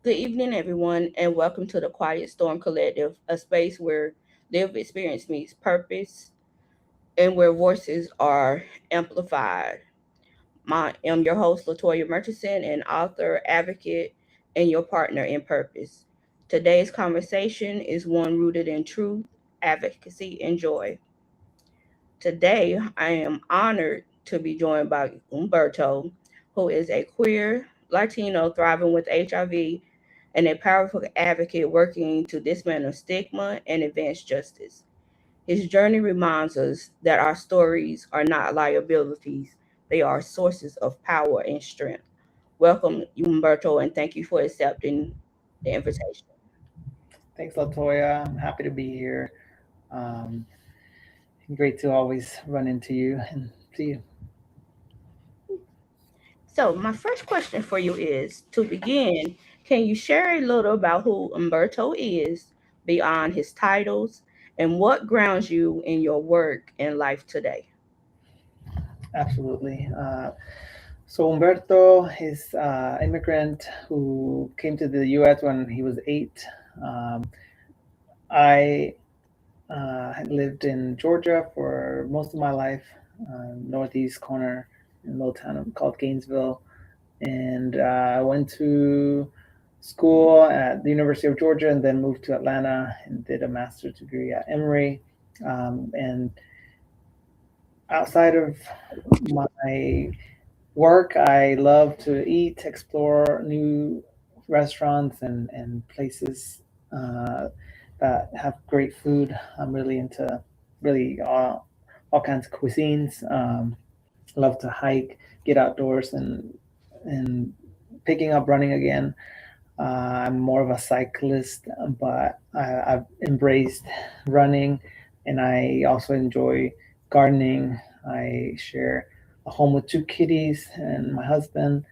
Good evening, everyone, and welcome to the Quiet Storm Collective, a space where lived experience meets purpose and where voices are amplified. I am your host, Latoya Murchison, an author, advocate, and your partner in purpose. Today's conversation is one rooted in truth, advocacy, and joy. Today, I am honored to be joined by Humberto, who is a queer Latino thriving with HIV and a powerful advocate working to dismantle stigma and advance justice. His journey reminds us that our stories are not liabilities, they are sources of power and strength. Welcome, Humberto, and thank you for accepting the invitation. Thanks, Latoya. I'm happy to be here. Um, Great to always run into you and see you. So, my first question for you is to begin, can you share a little about who Umberto is beyond his titles and what grounds you in your work and life today? Absolutely. So Humberto is an immigrant who came to the U.S. when he was 8. Um, I had lived in Georgia for most of my life, northeast corner in a little town called Gainesville, and I went to school at the University of Georgia and then moved to Atlanta and did a master's degree at Emory. And outside of my work, I love to eat, explore new restaurants and places uh, that have great food. I'm really into really all kinds of cuisines. Love to hike, get outdoors, and picking up running again. I'm more of a cyclist, but I've embraced running, and I also enjoy gardening. I share a home with 2 kitties and my husband,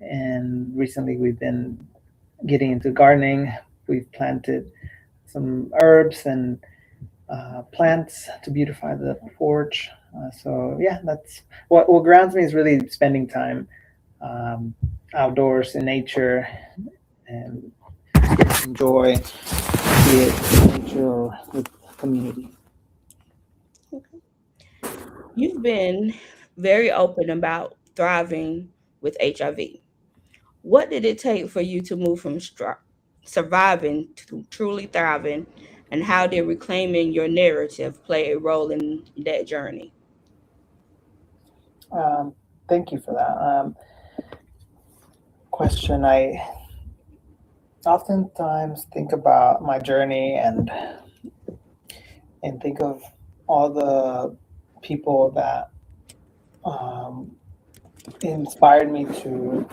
and recently we've been getting into gardening. We've planted some herbs and plants to beautify the porch. So yeah, that's what grounds me is really spending time um, outdoors in nature and enjoy, be it nature or with community. You've been very open about thriving with HIV. What did it take for you to move from surviving to truly thriving, and how did reclaiming your narrative play a role in that journey? Um, Thank you for that question. I oftentimes think about my journey and think of all the people that um, inspired me to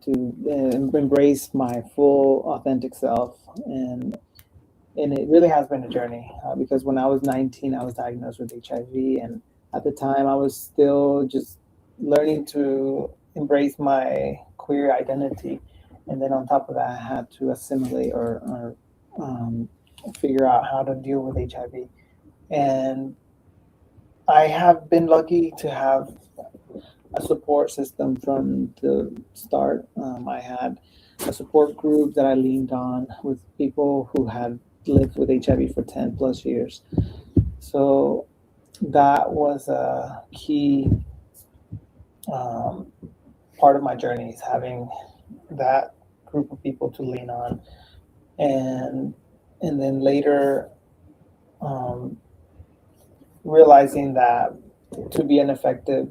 embrace my full authentic self, and it really has been a journey because when I was 19, I was diagnosed with HIV, and at the time, I was still just learning to embrace my queer identity, and then on top of that, I had to assimilate or figure out how to deal with HIV. And I have been lucky to have a support system from the start. I had a support group that I leaned on with people who had lived with HIV for 10 plus years. So that was a key um, part of my journey is having that group of people to lean on. And and then later um, realizing that to be an effective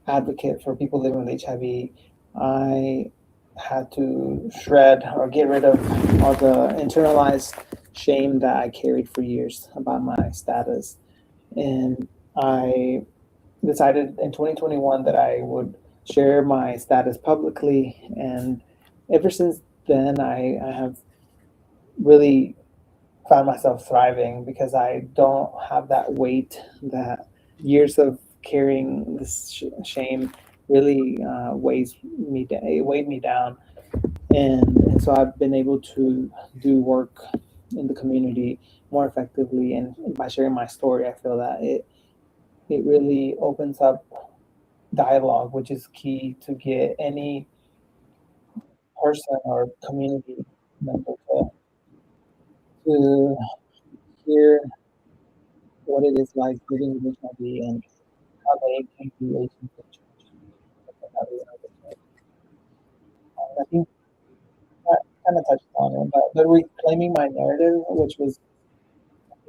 advocate for people living with HIV, I had to shred or get rid of all the internalized shame that I carried for years about my status. And I decided in 2021 that I would share my status publicly. And ever since then, I have really found myself thriving because I don't have that weight that years of carrying this shame really it weighed me down, and so I've been able to do work in the community more effectively, and by sharing my story, I feel that it really opens up dialogue, which is key to get any person or community member to hear what it is like living with HIV and how the HIV relationship changed and how they are. I think that kind of touched on it, but reclaiming my narrative, which was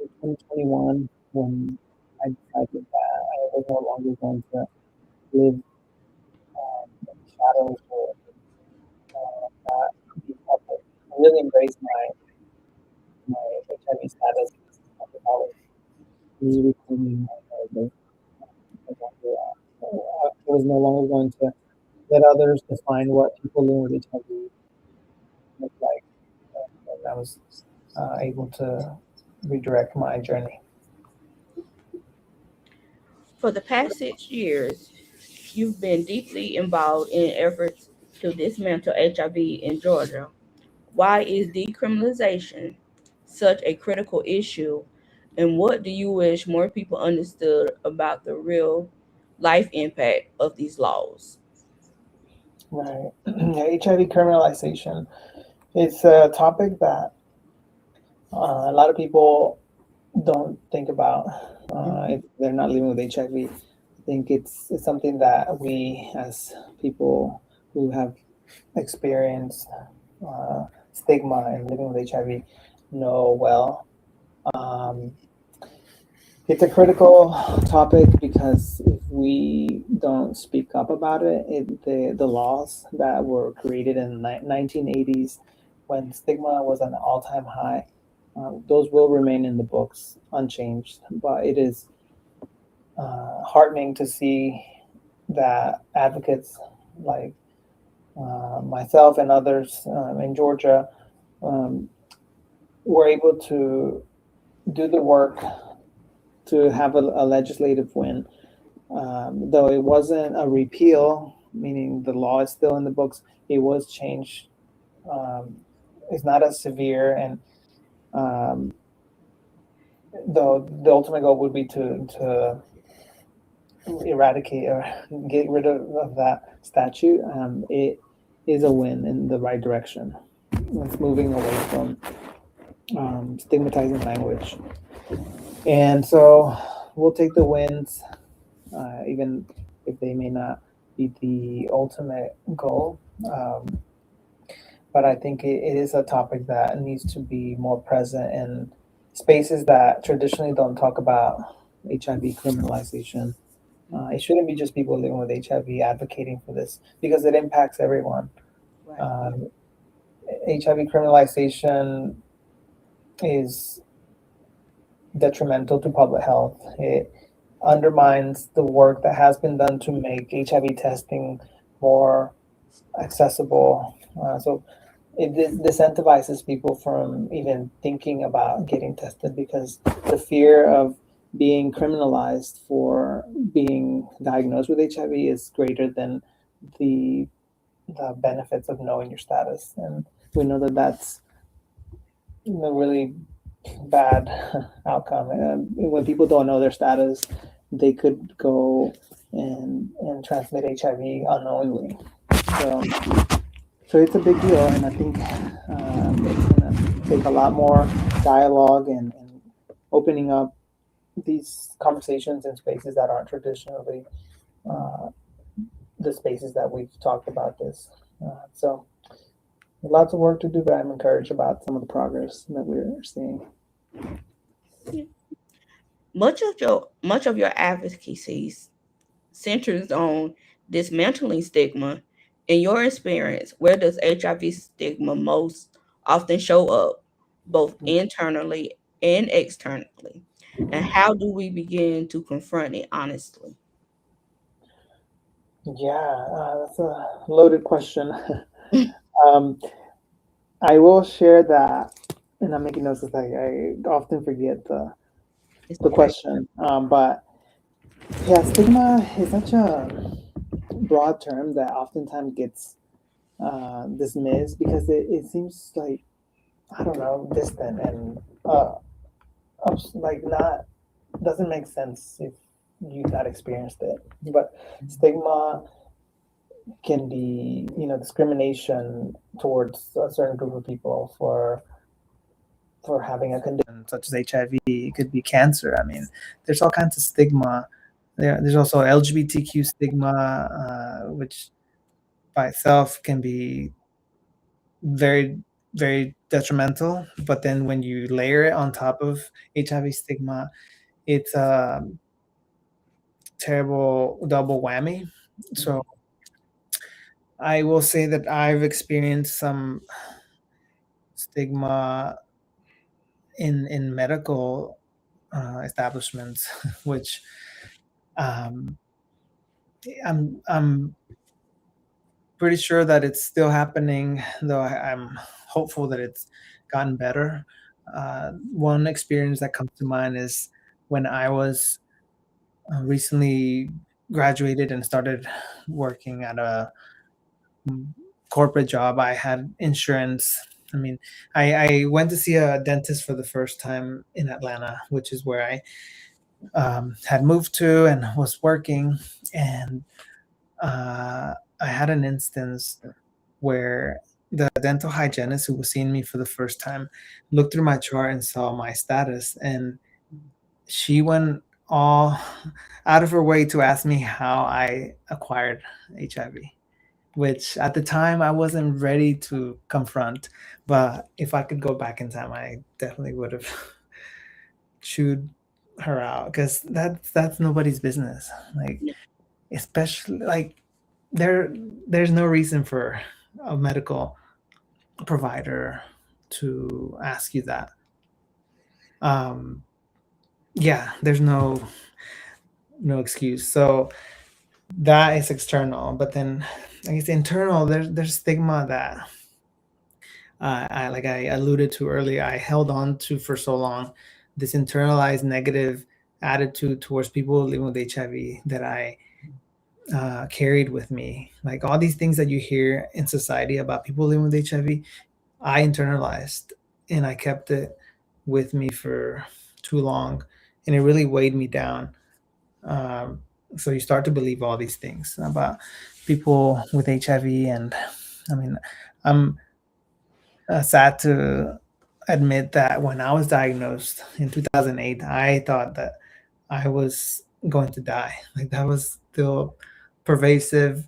in 2021 when I decided that I was no longer going to live in the shadows or not be public. I really embraced my HIV status. I think I was really reclaiming my narrative. I was no longer going to let others define what people living with HIV look like. And I was able to redirect my journey. For the past 6 years, you've been deeply involved in efforts to dismantle HIV in Georgia. Why is decriminalization such a critical issue, and what do you wish more people understood about the real life impact of these laws? Right. HIV criminalization. It's a topic that a lot of people don't think about if they're not living with HIV. I think it's something that we, as people who have experienced stigma and living with HIV, know well. Um, it's a critical topic because if we don't speak up about it, the laws that were created in the 1980s when stigma was at an all-time high, those will remain in the books unchanged. But it is heartening to see that advocates like myself and others in Georgia um, were able to do the work to have a legislative win. Though it wasn't a repeal, meaning the law is still in the books, it was changed. Um, it's not as severe, and um, though the ultimate goal would be to eradicate or get rid of that statute, it is a win in the right direction. It's moving away from stigmatizing language, and so we'll take the wins, even if they may not be the ultimate goal. But I think it is a topic that needs to be more present in spaces that traditionally don't talk about HIV criminalization. It shouldn't be just people living with HIV advocating for this because it impacts everyone. Right. Um, HIV criminalization is detrimental to public health. It undermines the work that has been done to make HIV testing more accessible. So it disincentivizes people from even thinking about getting tested because the fear of being criminalized for being diagnosed with HIV is greater than the the benefits of knowing your status. And we know that that's a really bad outcome. And when people don't know their status, they could go and transmit HIV unknowingly. So so it's a big deal, and I think it's going to take a lot more dialogue and opening up these conversations in spaces that aren't traditionally uh, the spaces that we've talked about this. So lots of work to do, but I'm encouraged about some of the progress that we're seeing. Much of your advocacy centers on dismantling stigma. In your experience, where does HIV stigma most often show up, both internally and externally? And how do we begin to confront it honestly? Yeah, that's a loaded question. um, I will share that, and I'm making notes because I often forget It's the okay. question. But yeah, stigma is such a broad term that oftentimes gets dismissed because it seems like, I don't know, distant and like not doesn't make sense if you've not experienced it. But stigma can be, discrimination towards a certain group of people for having a condition such as HIV. It could be cancer. I mean, there's all kinds of stigma. There's also LGBTQ stigma, which by itself can be very, very detrimental. But then when you layer it on top of HIV stigma, it's a terrible double whammy. So I will say that I've experienced some stigma in medical establishments, which um, I'm pretty sure that it's still happening, though I'm hopeful that it's gotten better. One experience that comes to mind is when I was recently graduated and started working at a corporate job. I had insurance. I mean, I went to see a dentist for the first time in Atlanta, which is where I had moved to and was working. And I had an instance where the dental hygienist who was seeing me for the first time looked through my chart and saw my status. And she went all out of her way to ask me how I acquired HIV, which at the time I wasn't ready to confront. But if I could go back in time, I definitely would have chewed her out because that's nobody's business. Like, especially like there there's no reason for a medical provider to ask you that. Um, yeah, there's no excuse. So that is external, but then I guess internal, there's stigma that I like I alluded to earlier. I held on to for so long, this internalized negative attitude towards people living with HIV that I carried with me. Like all these things that you hear in society about people living with HIV, I internalized and I kept it with me for too long, and it really weighed me down. Um, so you start to believe all these things about people with HIV, and I mean, I'm sad to admit that when I was diagnosed in 2008, I thought that I was going to die. Like that was still pervasive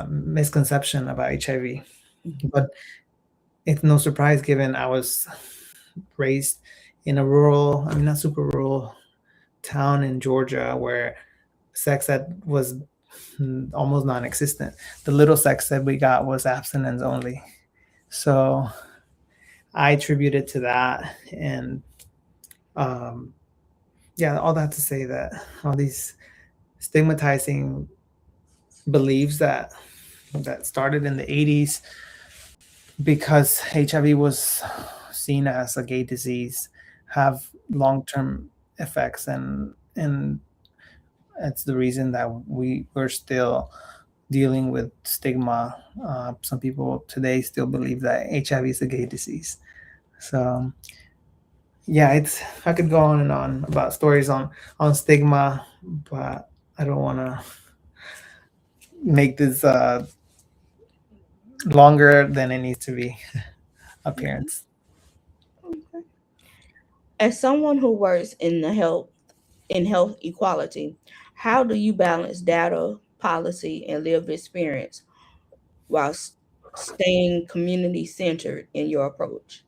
misconception about HIV. But it's no surprise given I was raised in a rural, I mean, not super rural town in Georgia where sex ed was almost non-existent. The little sex ed we got was abstinence only. So I attribute it to that. And um, yeah, all that to say that all these stigmatizing beliefs that started in the 80s because HIV was seen as a gay disease have long-term effects, and it's the reason that we're still dealing with stigma. Some people today still believe that HIV is a gay disease. So yeah, it's I could go on and on about stories on stigma, but I don't want to make this longer than it needs to be. Appearance. As someone who works in health equality, how do you balance data, policy, and lived experience while staying community centered in your approach?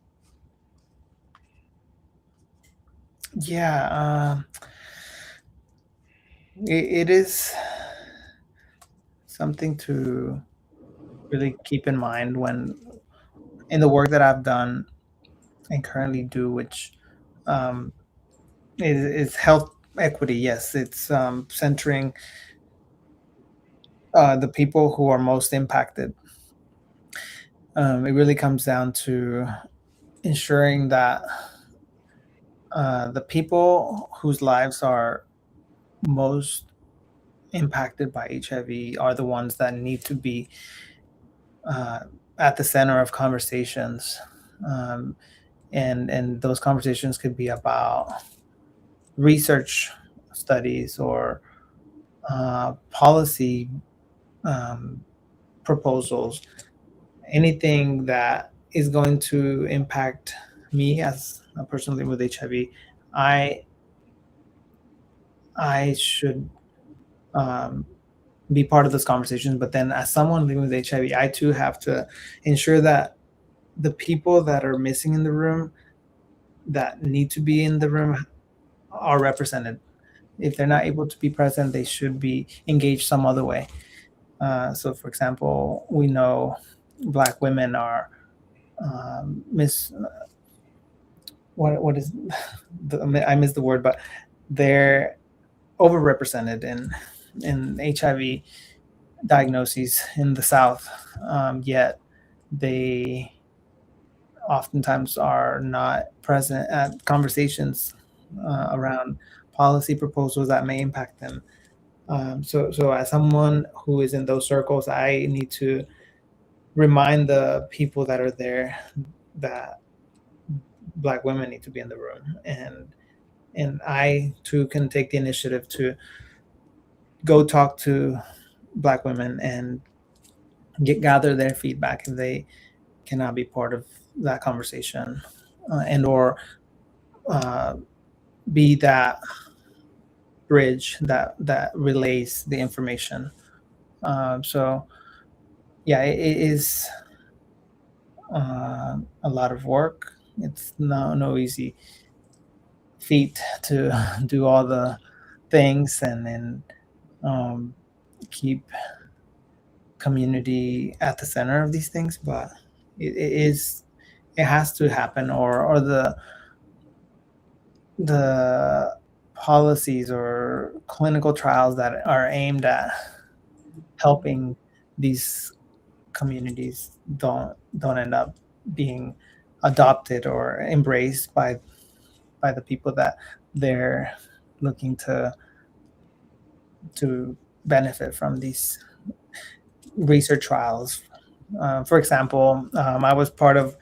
Yeah, it is something to really keep in mind when in the work that I've done and currently do, which um, is health equity. Yes, it's centering the people who are most impacted. It really comes down to ensuring that the people whose lives are most impacted by HIV are the ones that need to be uh, at the center of conversations. Um, and those conversations could be about research studies or policy um, proposals, anything that is going to impact me as a person living with HIV, I I should um, be part of those conversations. But then, as someone living with HIV, I too have to ensure that the people that are missing in the room, that need to be in the room, are represented. If they're not able to be present, they should be engaged some other way. So, for example, we know Black women are mis what is I miss the word, but they're overrepresented in HIV diagnoses in the South. Yet they oftentimes are not present at conversations around policy proposals that may impact them. So as someone who is in those circles, I need to remind the people that are there that Black women need to be in the room, and I too can take the initiative to go talk to Black women and gather their feedback if they cannot be part of that conversation, and or uh, be that bridge that relays the information. So yeah, it is a lot of work. It's no easy feat to do all the things and then um, keep community at the center of these things, but it has to happen, or the policies or clinical trials that are aimed at helping these communities don't end up being adopted or embraced by the people that they're looking to benefit from these research trials. For example, I was part of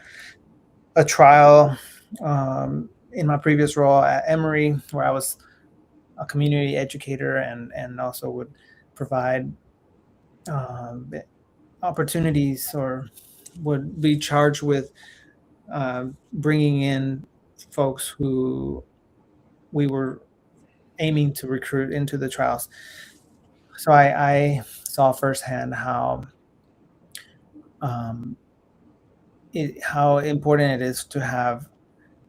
a trial in my previous role at Emory, where I was a community educator and also would provide um, opportunities, or would be charged with bringing in folks who we were aiming to recruit into the trials. So I saw firsthand um, how important it is to have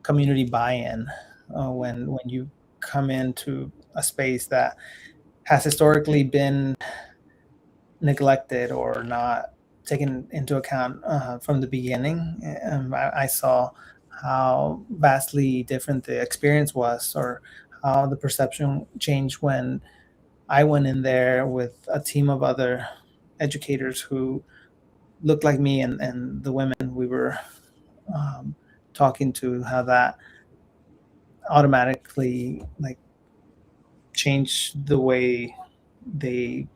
community buy-in when you come into a space that has historically been neglected or not taken into account from the beginning. I saw how vastly different the experience was, or how the perception changed when I went in there with a team of other educators who looked like me, and the women we were um, talking to, how that automatically like changed the way they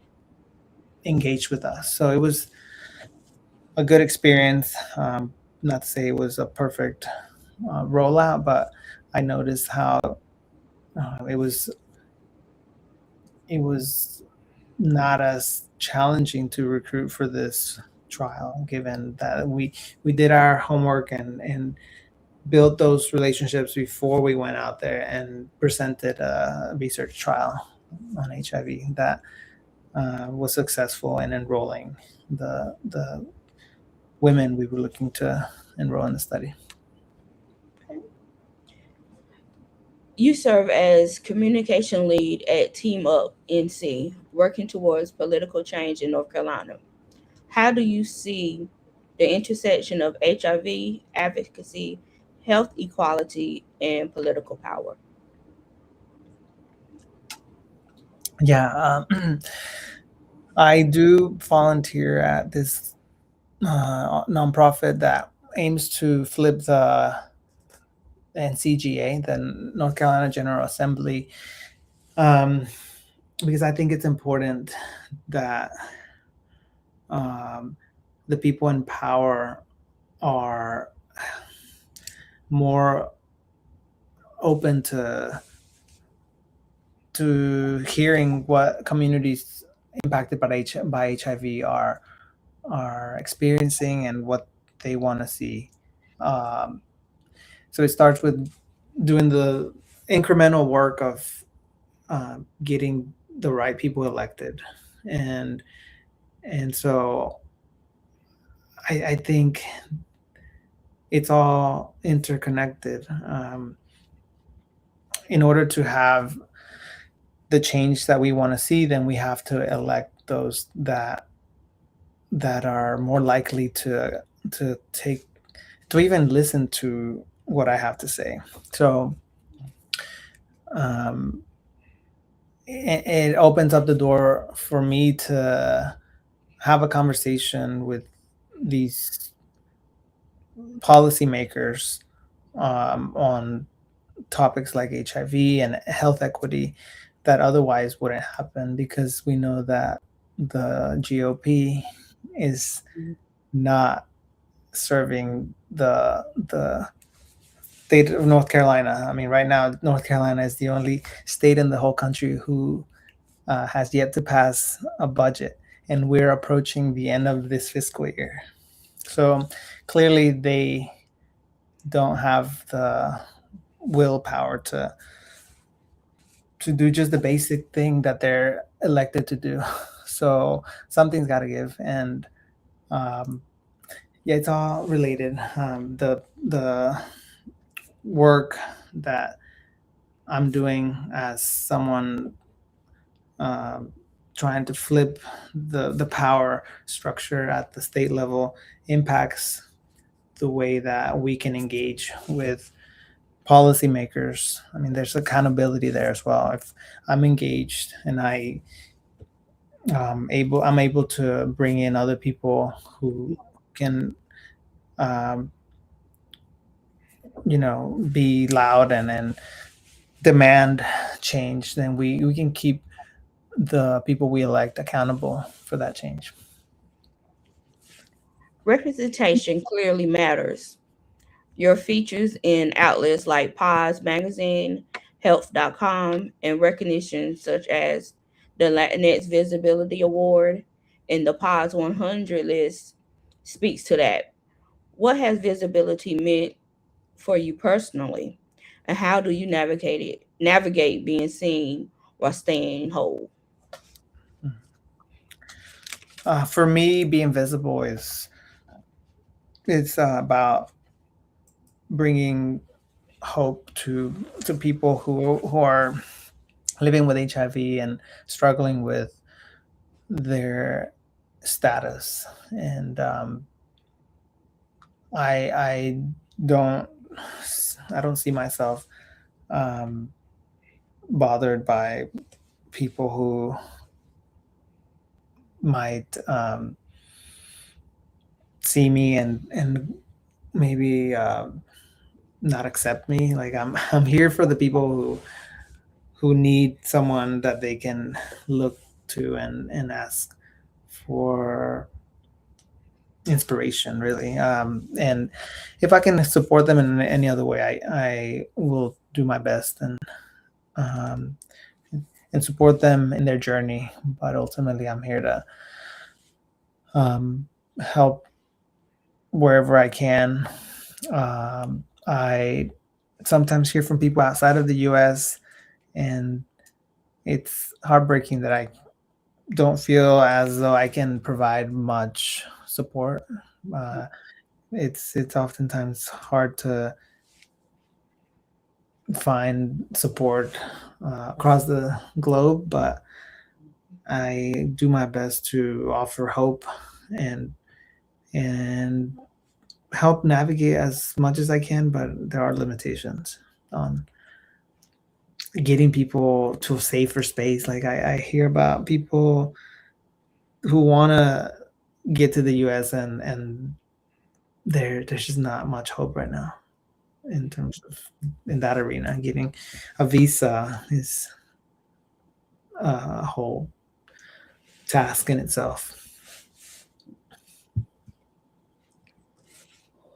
engaged with us. So it was a good experience. Not to say it was a perfect rollout, but I noticed how it was not as challenging to recruit for this trial, given that we did our homework and built those relationships before we went out there and presented a research trial on HIV that was successful in enrolling the women we were looking to enroll in the study. You serve as communication lead at Team Up NC, working towards political change in North Carolina. How do you see the intersection of HIV, advocacy, health equality, and political power? Yeah, I do volunteer at this nonprofit that aims to flip the NCGA, the North Carolina General Assembly, um, because I think it's important that um, the people in power are more open to hearing what communities impacted by HIV are experiencing and what they want to see. Um, so it starts with doing the incremental work of getting the right people elected, and so I think it's all interconnected. In order to have the change that we want to see, then we have to elect those that are more likely to take to even listen to what I have to say. So um, it opens up the door for me to have a conversation with these policymakers on topics like HIV and health equity that otherwise wouldn't happen, because we know that the GOP is not serving the state of North Carolina. I mean, right now, North Carolina is the only state in the whole country who has yet to pass a budget, and we're approaching the end of this fiscal year. So clearly, they don't have the willpower to do just the basic thing that they're elected to do. So something's got to give, and um, yeah, it's all related. The work that I'm doing as someone um, trying to flip the power structure at the state level impacts the way that we can engage with policymakers. I mean, there's accountability there as well. If I'm engaged and I'm able to bring in other people who can um, be loud and demand change, then we can keep the people we elect accountable for that change. Representation clearly matters. Your features in outlets like Pause Magazine, Health.com, and recognition such as the Latinx Visibility Award and the Pause 100 list speaks to that. What has visibility meant for you personally, and how do you navigate being seen while staying whole? For me, being visible is it's about bringing hope to people who are living with HIV and struggling with their status. And I don't I don't see myself um, bothered by people who might see me and maybe not accept me. Like I'm here for the people who need someone that they can look to and ask for inspiration, really. And if I can support them in any other way, I will do my best um, and support them in their journey. But ultimately, I'm here to help wherever I can. I sometimes hear from people outside of the U.S., and it's heartbreaking that I don't feel as though I can provide much support. Uh, it's oftentimes hard to find support across the globe, but I do my best to offer hope and and help navigate as much as I can. But there are limitations on getting people to a safer space. Like I hear about people who want to get to the U.S. and there's just not much hope right now in terms of in that arena. Getting a visa is a whole task in itself.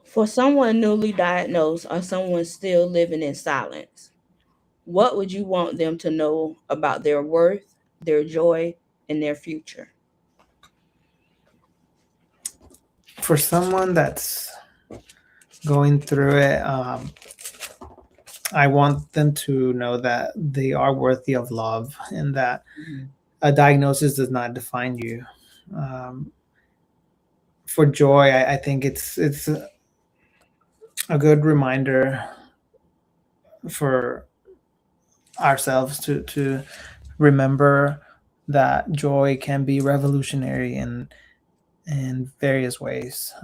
For someone newly diagnosed or someone still living in silence, what would you want them to know about their worth, their joy, in their future? For someone that's going through it, I want them to know that they are worthy of love and that Mhm. a diagnosis does not define you. Um, for Joy, I think it's a good reminder for ourselves to remember that joy can be revolutionary in various ways.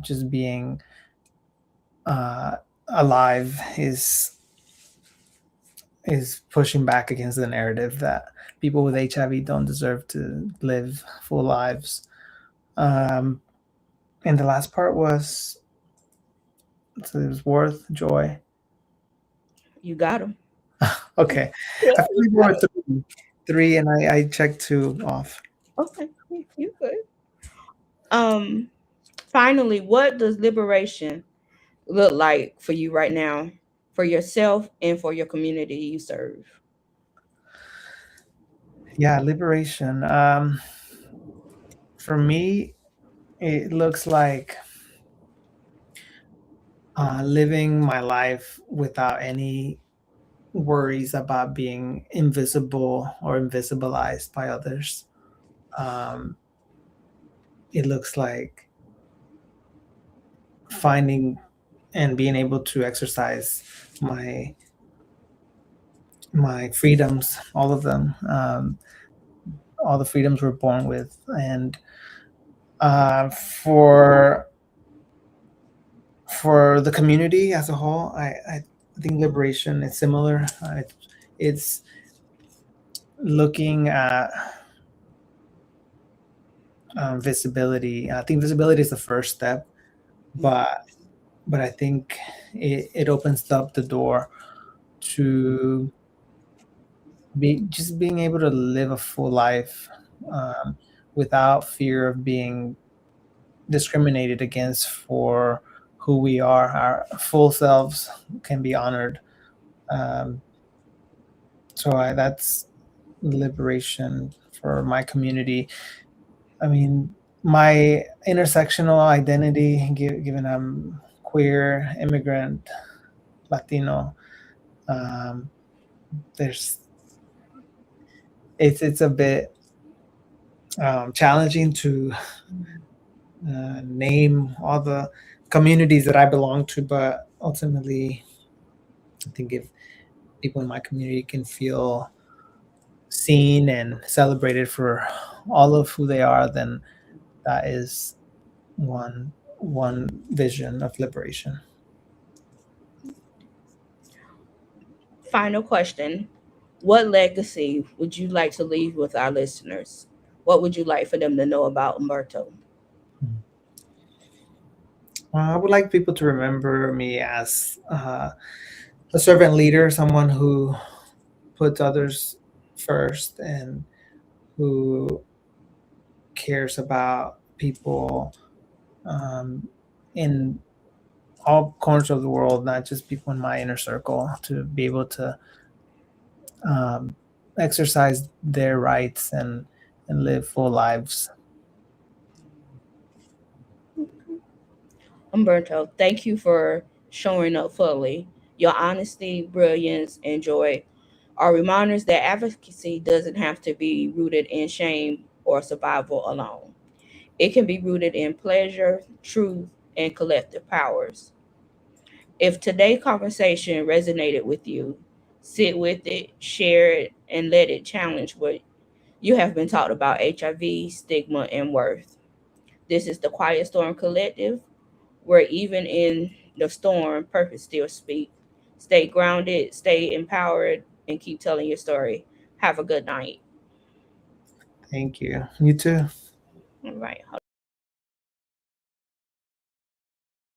Just being uh, alive is pushing back against the narrative that people with HIV don't deserve to live full lives. Um, and the last part was, so it was worth joy. You got them. Okay, Yeah, I feel you like there got were 'em. three, and I checked two off. Okay, you good. Um, Finally, what does liberation look like for you right now, for yourself and for your community you serve? Yeah, liberation. For me, it looks like living my life without any worries about being invisible or invisibilized by others. Um, it looks like finding and being able to exercise my my freedoms, all of them, all the freedoms we're born with, and uh, for for the community as a whole, I think liberation is similar. It's looking at visibility. I think visibility is the first step, but I think it opens up the door to be just being able to live a full life um, without fear of being discriminated against for who we are. Our full selves can be honored. Um, that's liberation for my community. I mean, my intersectional identity, given I'm queer, immigrant, Latino, um, there's it's a bit challenging to name all the communities that I belong to, but ultimately, I think if people in my community can feel seen and celebrated for all of who they are, then that is one vision of liberation. Final question. What legacy would you like to leave with our listeners? What would you like for them to know about Umberto? I would like people to remember me as a servant leader, someone who puts others first and who cares about people in all corners of the world, not just people in my inner circle, to be able to um, exercise their rights and live full lives. Umberto, thank you for showing up fully. Your honesty, brilliance, and joy are reminders that advocacy doesn't have to be rooted in shame or survival alone. It can be rooted in pleasure, truth, and collective powers. If today's conversation resonated with you, sit with it, share it, and let it challenge what you have been taught about HIV, stigma, and worth. This is the Quiet Storm Collective, where even in the storm, purpose still speaks. Stay grounded, stay empowered, and keep telling your story. Have a good night. Thank you. You too. All right, hold